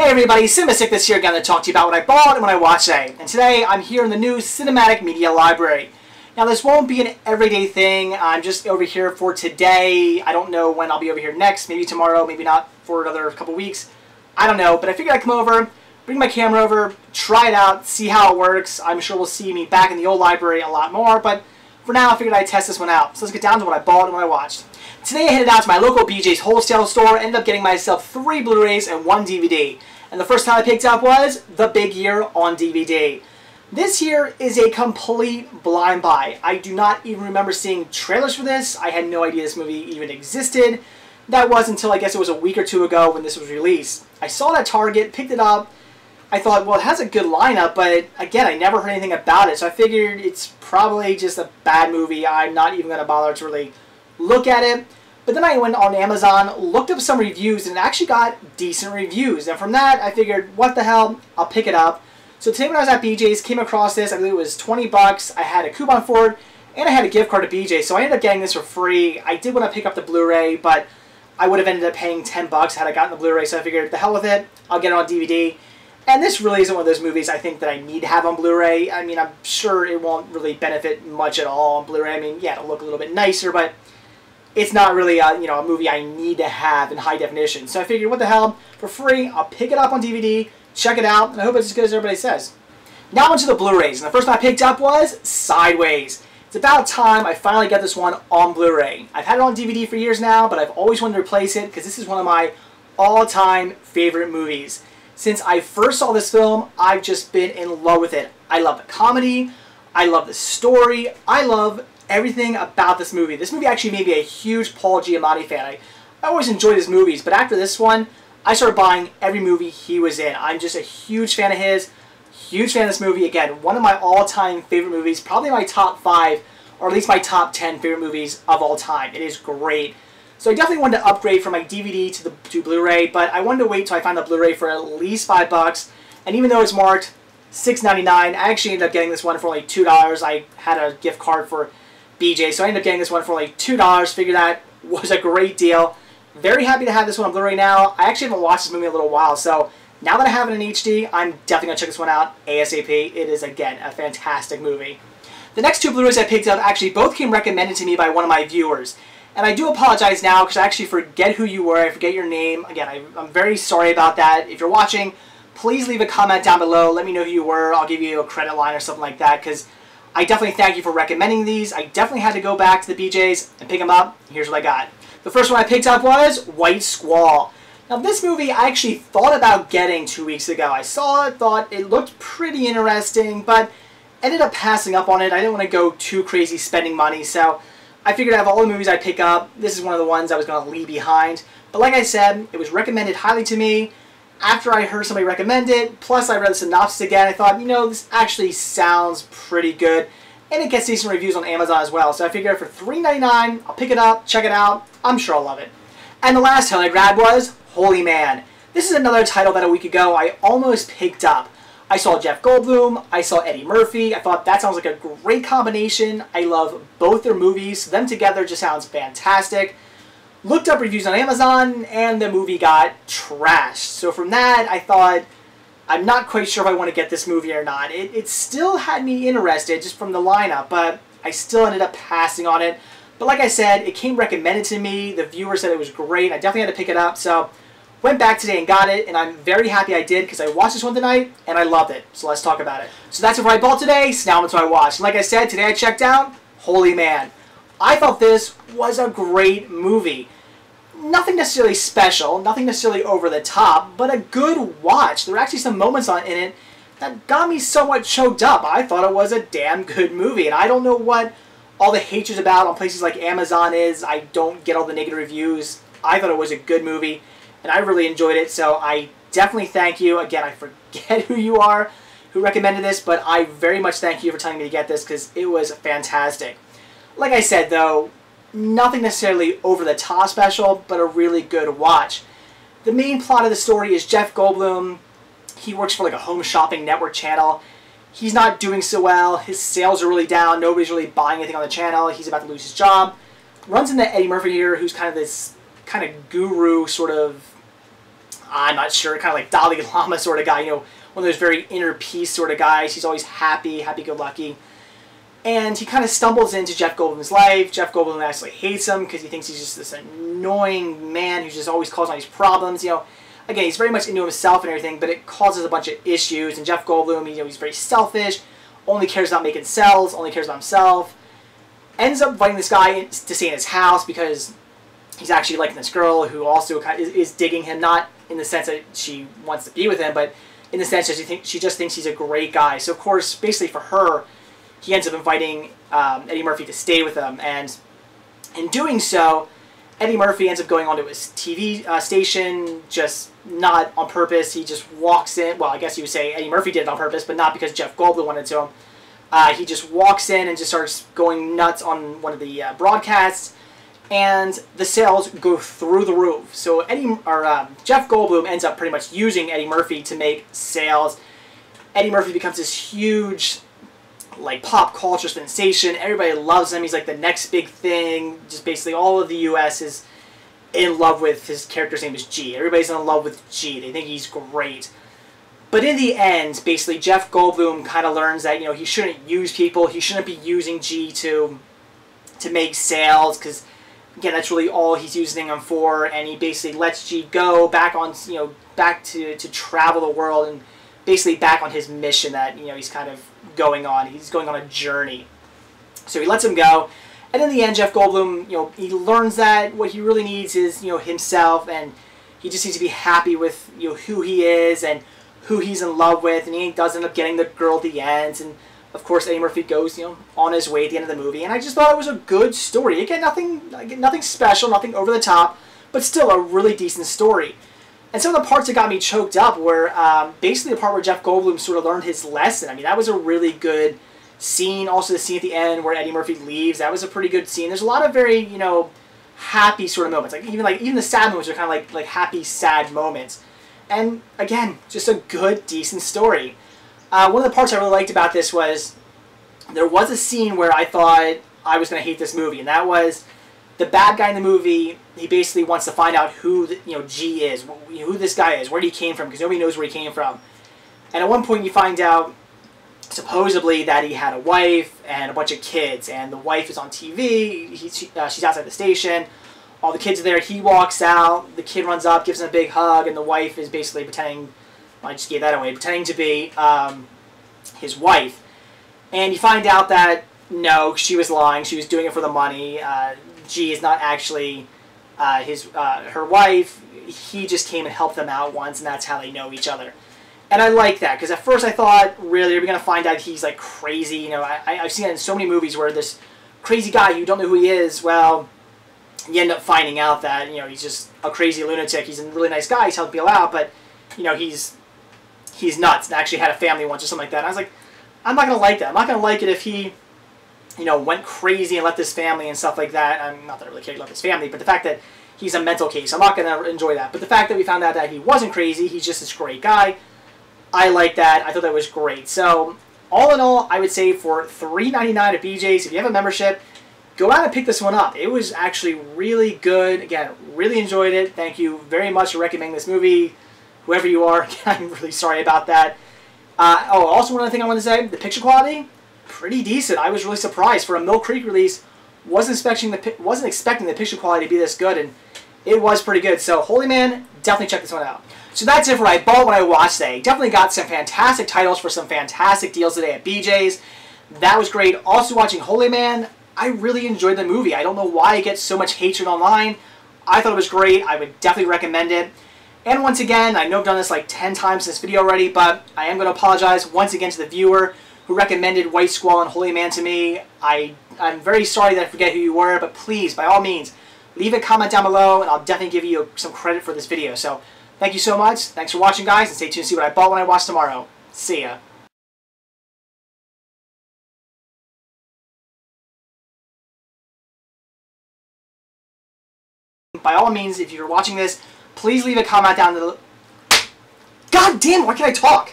Hey everybody, CinemaSickness here, again to talk to you about what I bought and what I watched today. And today I'm here in the new Cinematic Media Library. Now this won't be an everyday thing, I'm just over here for today. I don't know when I'll be over here next, maybe tomorrow, maybe not for another couple weeks. I don't know, but I figured I'd come over, bring my camera over, try it out, see how it works. I'm sure we'll see me back in the old library a lot more, but for now I figured I'd test this one out. So let's get down to what I bought and what I watched. Today I headed out to my local BJ's wholesale store, ended up getting myself 3 Blu-rays and 1 DVD. And the first time I picked up was The Big Year on DVD. This here is a complete blind buy. I do not even remember seeing trailers for this. I had no idea this movie even existed. That was until I guess it was a week or two ago when this was released. I saw it at Target, picked it up. I thought, well, it has a good lineup, but again, I never heard anything about it. So I figured it's probably just a bad movie. I'm not even going to bother to really look at it. But then I went on Amazon, looked up some reviews, and it actually got decent reviews. And from that, I figured, what the hell, I'll pick it up. So today when I was at BJ's, came across this, I believe it was 20 bucks. I had a coupon for it, and I had a gift card to BJ's, so I ended up getting this for free. I did want to pick up the Blu-ray, but I would have ended up paying 10 bucks had I gotten the Blu-ray, so I figured, the hell with it, I'll get it on DVD. And this really isn't one of those movies I think that I need to have on Blu-ray. I mean, I'm sure it won't really benefit much at all on Blu-ray. I mean, yeah, it'll look a little bit nicer, but it's not really a movie I need to have in high definition. So I figured, what the hell, for free, I'll pick it up on DVD, check it out, and I hope it's as good as everybody says. Now onto the Blu-rays, and the first one I picked up was Sideways. It's about time I finally got this one on Blu-ray. I've had it on DVD for years now, but I've always wanted to replace it because this is one of my all-time favorite movies. Since I first saw this film, I've just been in love with it. I love the comedy, I love the story, I love everything about this movie. This movie actually made me a huge Paul Giamatti fan. I always enjoyed his movies, but after this one, I started buying every movie he was in. I'm just a huge fan of his, huge fan of this movie. Again, one of my all-time favorite movies, probably my top 5, or at least my top 10 favorite movies of all time. It is great. So I definitely wanted to upgrade from my DVD to Blu-ray, but I wanted to wait till I found the Blu-ray for at least 5 bucks. And even though it's marked $6.99, I actually ended up getting this one for only $2. I had a gift card for BJ, so I ended up getting this one for like $2. Figured that was a great deal. Very happy to have this one on Blu-ray now. I actually haven't watched this movie in a little while, so now that I have it in HD, I'm definitely going to check this one out ASAP. It is, again, a fantastic movie. The next 2 Blu-rays I picked up actually both came recommended to me by one of my viewers. And I do apologize now because I actually forget who you were. I forget your name. Again, I'm very sorry about that. If you're watching, please leave a comment down below. Let me know who you were. I'll give you a credit line or something like that, because I definitely thank you for recommending these. I definitely had to go back to the BJ's and pick them up. Here's what I got. The first one I picked up was White Squall. Now this movie I actually thought about getting 2 weeks ago. I saw it, thought it looked pretty interesting, but ended up passing up on it. I didn't want to go too crazy spending money, so I figured out of all the movies I pick up, this is one of the ones I was going to leave behind. But like I said, it was recommended highly to me. After I heard somebody recommend it, plus I read the synopsis again, I thought, this actually sounds pretty good. And it gets decent reviews on Amazon as well. So I figured for $3.99, I'll pick it up, check it out. I'm sure I'll love it. And the last title I grabbed was Holy Man. This is another title that a week ago I almost picked up. I saw Jeff Goldblum, I saw Eddie Murphy. I thought that sounds like a great combination. I love both their movies. Them together just sounds fantastic. Looked up reviews on Amazon, and the movie got trashed. So from that, I thought, I'm not quite sure if I want to get this movie or not. It still had me interested just from the lineup, but I still ended up passing on it. But like I said, it came recommended to me. The viewer said it was great. I definitely had to pick it up, so went back today and got it, and I'm very happy I did because I watched this one tonight, and I loved it. So let's talk about it. So that's what I bought today, so now it's what I watched. And like I said, today I checked out Holy Man. I thought this was a great movie. Nothing necessarily special, nothing necessarily over the top, but a good watch. There were actually some moments in it that got me somewhat choked up. I thought it was a damn good movie, and I don't know what all the hatred's about on places like Amazon is. I don't get all the negative reviews. I thought it was a good movie, and I really enjoyed it, so I definitely thank you. Again, I forget who you are who recommended this, but I very much thank you for telling me to get this because it was fantastic. Like I said, though, nothing necessarily over the top special, but a really good watch. The main plot of the story is Jeff Goldblum. He works for like a home shopping network channel. He's not doing so well. His sales are really down. Nobody's really buying anything on the channel. He's about to lose his job. Runs into Eddie Murphy here, who's kind of this guru sort of, I'm not sure, kind of like Dalai Lama sort of guy, you know, one of those very inner peace sort of guys. He's always happy, happy-go-lucky. And he kind of stumbles into Jeff Goldblum's life. Jeff Goldblum actually hates him because he thinks he's just this annoying man who's just always causing all these problems. You know, again, he's very much into himself and everything, but it causes a bunch of issues. And Jeff Goldblum, you know, he's very selfish, only cares about making sales, only cares about himself. Ends up inviting this guy to stay in his house because he's actually liking this girl who also kind of is digging him, not in the sense that she wants to be with him, but in the sense that she just thinks he's a great guy. So, of course, basically for her, he ends up inviting Eddie Murphy to stay with him, and in doing so, Eddie Murphy ends up going onto his TV station, just not on purpose. He just walks in. Well, I guess you would say Eddie Murphy did it on purpose, but not because Jeff Goldblum wanted to. He just walks in and just starts going nuts on one of the broadcasts, and the sales go through the roof. So Jeff Goldblum ends up pretty much using Eddie Murphy to make sales. Eddie Murphy becomes this huge, like, pop culture sensation. Everybody loves him. He's like the next big thing. Just basically all of the U.S. is in love with his character's name is G. Everybody's in love with G. They think he's great. But in the end, basically, Jeff Goldblum kind of learns that, you know, he shouldn't use people. He shouldn't be using G to make sales, because, again, that's really all he's using him for. And he basically lets G go back on, you know, back to travel the world, and basically back on his mission that, you know, he's kind of going on. He's going on a journey. So he lets him go. And in the end, Jeff Goldblum, you know, he learns that what he really needs is, you know, himself, and he just needs to be happy with, you know, who he is and who he's in love with, and he does end up getting the girl at the end. And of course, Eddie Murphy goes, you know, on his way at the end of the movie. And I just thought it was a good story. Again, nothing special, nothing over the top, but still a really decent story. And some of the parts that got me choked up were basically the part where Jeff Goldblum sort of learned his lesson. I mean, that was a really good scene. Also, the scene at the end where Eddie Murphy leaves, that was a pretty good scene. There's a lot of very, you know, happy sort of moments. Even the sad moments are kind of like happy, sad moments. And again, just a good, decent story. One of the parts I really liked about this was there was a scene where I thought I was going to hate this movie, and that was the bad guy in the movie. He basically wants to find out who G is, who this guy is, where he came from, because nobody knows where he came from. And at one point you find out, supposedly, that he had a wife and a bunch of kids, and the wife is on TV, she's outside the station, all the kids are there, he walks out, the kid runs up, gives him a big hug, and the wife is basically pretending, I just gave that away, pretending to be his wife. And you find out that, no, she was lying, she was doing it for the money. G is not actually her wife. He just came and helped them out once, and that's how they know each other. And I like that, because at first I thought, really, are we going to find out he's like crazy? You know, I've seen it in so many movies where this crazy guy, you don't know who he is. Well, you end up finding out that, you know, he's just a crazy lunatic. He's a really nice guy. He's helped people out, but, you know, he's nuts and actually had a family once or something like that. And I was like, I'm not going to like that. I'm not going to like it if he, you know, went crazy and left his family and stuff like that. Not that I really care he left his family, but the fact that he's a mental case, I'm not going to enjoy that. But the fact that we found out that he wasn't crazy, he's just this great guy, I like that. I thought that was great. So, all in all, I would say for $3.99 at BJ's, if you have a membership, go out and pick this one up. It was actually really good. Again, really enjoyed it. Thank you very much for recommending this movie, whoever you are. I'm really sorry about that. Also one other thing I want to say, the picture quality, pretty decent. I was really surprised. For a Mill Creek release, wasn't expecting the picture quality to be this good, and it was pretty good. So, Holy Man, definitely check this one out. So that's it for what I bought, what I watched today. Definitely got some fantastic titles for some fantastic deals today at BJ's. That was great. Also watching Holy Man, I really enjoyed the movie. I don't know why it gets so much hatred online. I thought it was great. I would definitely recommend it. And once again, I know I've done this like 10 times in this video already, but I am going to apologize once again to the viewer who recommended White Squall and Holy Man to me. I'm very sorry that I forget who you were, but please, by all means, leave a comment down below, and I'll definitely give you some credit for this video. So, thank you so much. Thanks for watching, guys, and stay tuned to see what I bought when I watch tomorrow. See ya. By all means, if you're watching this, please leave a comment down below. God damn, why can't I talk?